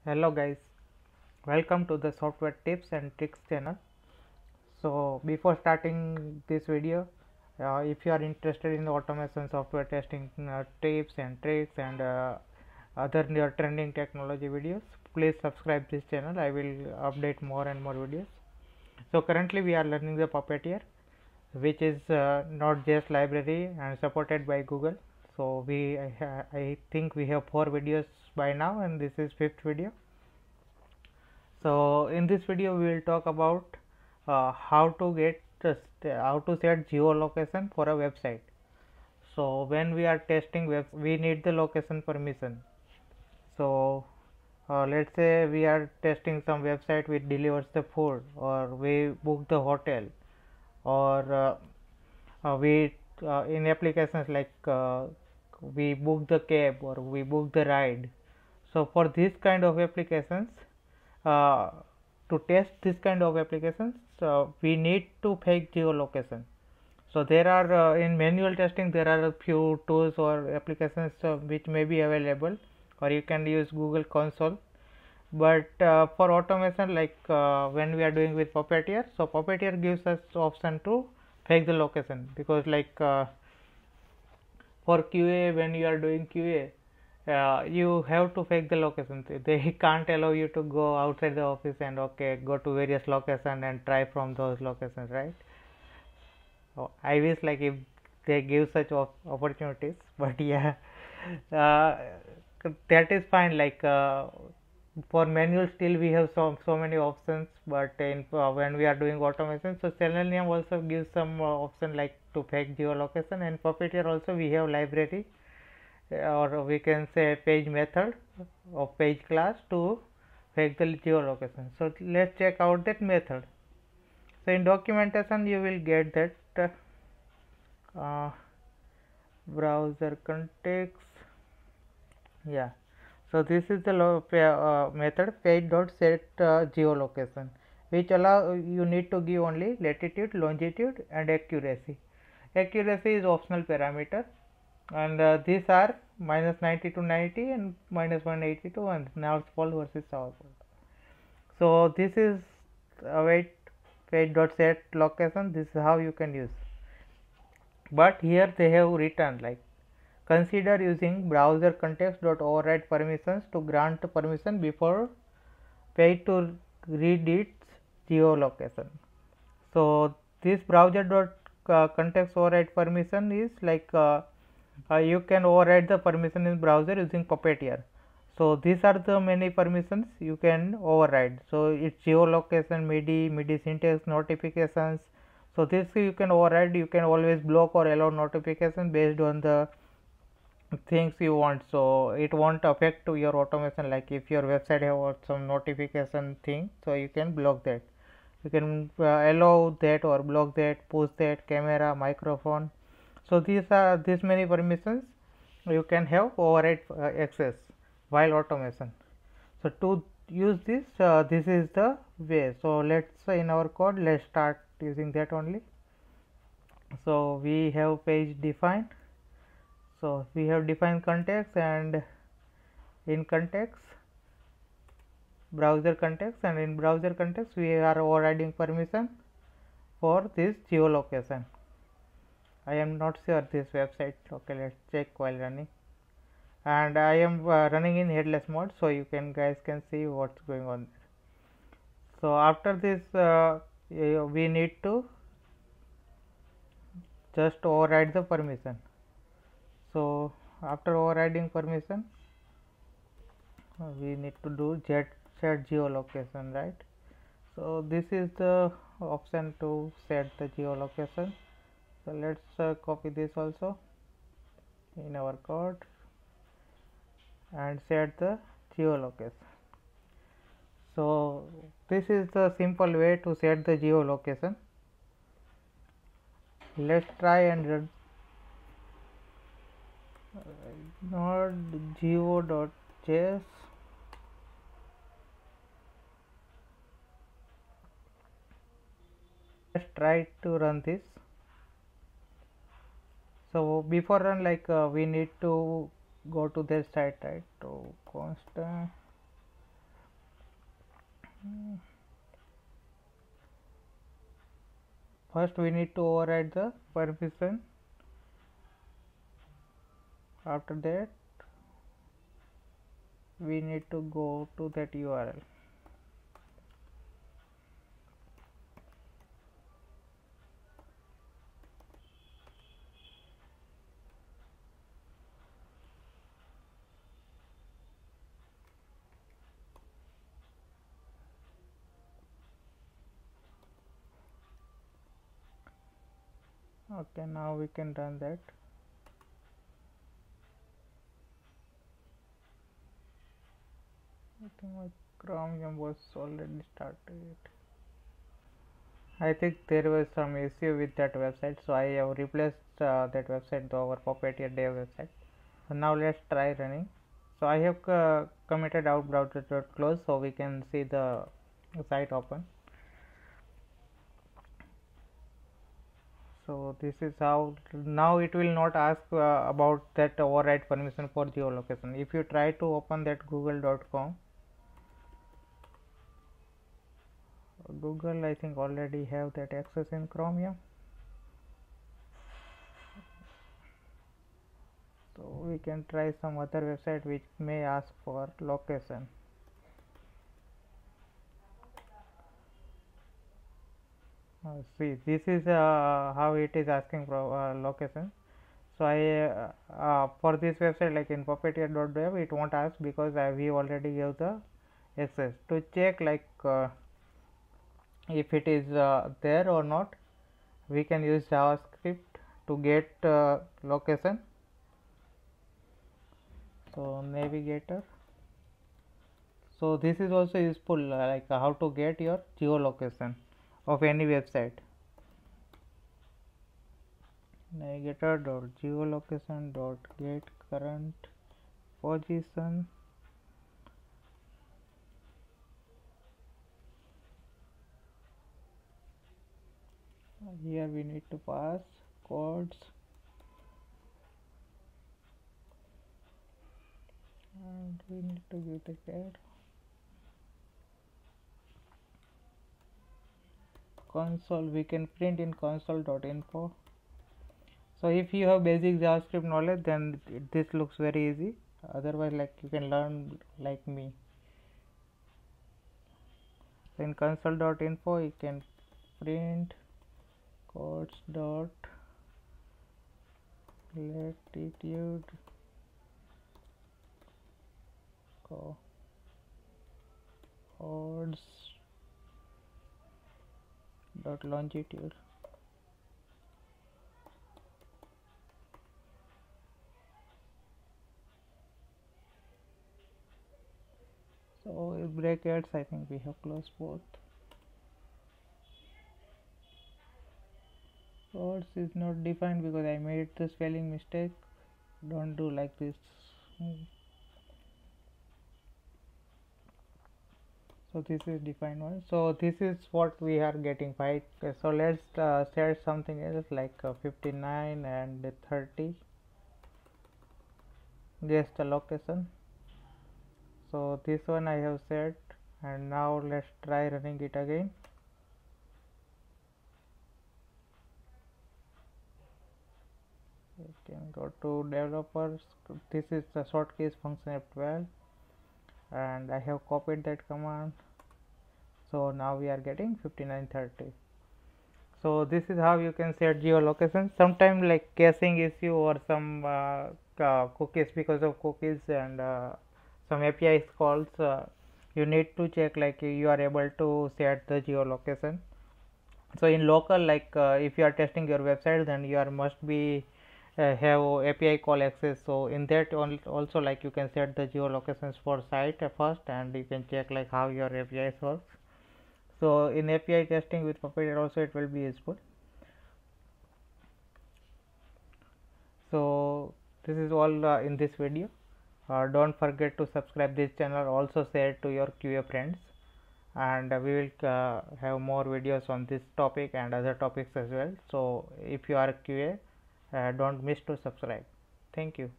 Hello guys, welcome to the software tips and tricks channel. So before starting this video, if you are interested in automation software testing tips and tricks and other new trending technology videos, please subscribe this channel. I will update more and more videos. So currently we are learning the Puppeteer, which is Node.js library and supported by Google. So I think we have 4 videos by now, and this is 5th video. So in this video we will talk about how to set geolocation for a website. So when we are testing web, we need the location permission. So let's say we are testing some website which delivers the food, or we book the hotel, or we in applications like we book the cab or we book the ride. So for this kind of applications, uh, to test this kind of applications, we need to fetch geolocation. So there are in manual testing there are a few tools or applications which may be available, or you can use Google Console. But for automation, like when we are doing with Puppeteer, so Puppeteer gives us option to fetch the location, because like for QA, when you are doing QA, you have to fetch the location. They can't allow you to go outside the office and go to various locations and try from those locations, right? So I wish like if they give such opportunities, but yeah, uh, that is fine. Like for manual, still we have so many options, but in when we are doing automation, so Selenium also gives some option like to fetch geolocation, and Puppeteer also we have library, or we can say page method of page class to fetch the geolocation. So let's check out that method. So in documentation you will get that uh, browser context. Yeah, so this is the method page.set geolocation, which allow you need to give only latitude, longitude and accuracy. Accuracy is optional parameter, and these are minus 90 to 90 and minus 180 to 1 North Pole versus South Pole. So this is wait page.set location. This is how you can use. But here they have written like, consider using browser context.override permissions to grant permission before page to read its geolocation. So this browser.context override permission is like you can override the permission in browser using Puppeteer. So these are the many permissions you can override. So it's geolocation, MIDI syntax, notifications. So this you can override. You can always block or allow notification based on the things you want. So it won't affect to your automation. Like if your website have some notification thing, so you can block that. You can allow that or block that, push that, camera, microphone. So these many permissions you can have override access while automation. So to use this, this is the way. So let's in our code, let's start using that only. So we have page defined. So we have defined context, and in context browser context, and in browser context we are overriding permission for this geolocation. I am not sure this website. Okay, let's check while running. And I am running in headless mode, so you guys can see what's going on there. So after this we need to just override the permission. So after overriding permission, we need to do set geolocation, right? So this is the option to set the geolocation. So let's copy this also in our code and set the geolocation. So this is the simple way to set the geolocation. Let's try and run node.geo.js. Let's try to run this. So before run, like we need to go to this site, right? So constant First we need to override the permission. After that we need to go to that URL. Okay, now we can run that. I think my Chromium was already started. I think there was some issue with that website, so I have replaced that website to our Puppeteer dev website. So now let's try running. So I have committed out browser.close so we can see the site open. So this is how. Now it will not ask about that override permission for geolocation. If you try to open that google.com, Google I think already have that access in Chromium. So we can try some other website which may ask for location. See, this is how it is asking for location. So I for this website like in puppeteer.dev it won't ask because we already gave the access. To check like if it is there or not, we can use JavaScript to get location. So navigator. So this is also useful like how to get your geolocation of any website. Navigator.geolocation.get current position. Here we need to pass codes and we need to give the cat console. We can print in console.info. So if you have basic JavaScript knowledge, then this looks very easy. Otherwise, like you can learn like me. So in console.info, you can print codes dot latitude codes dot longitude. So in brackets, I think we have closed both. Codes is not defined because I made the spelling mistake. Don't do like this. So this is defined one. So this is what we are getting, right? Okay, so let's set something else like 59 and 30. Guess the location. So this one I have set, and now let's try running it again. We can go to developers. This is the short keys function F12, and I have copied that command. So now we are getting 5930. So this is how you can set geolocation. Sometimes like caching issue or some cookies, because of cookies and some API calls, you need to check like you are able to set the geolocation. So in local, like if you are testing your website, then you are must be have API call access. So in that also like you can set the geolocations for site first, and you can check like how your API works. So in API testing with Puppeteer also it will be useful. So this is all in this video. Don't forget to subscribe this channel, also share to your QA friends, and we will have more videos on this topic and other topics as well. So if you are a QA, don't miss to subscribe. Thank you.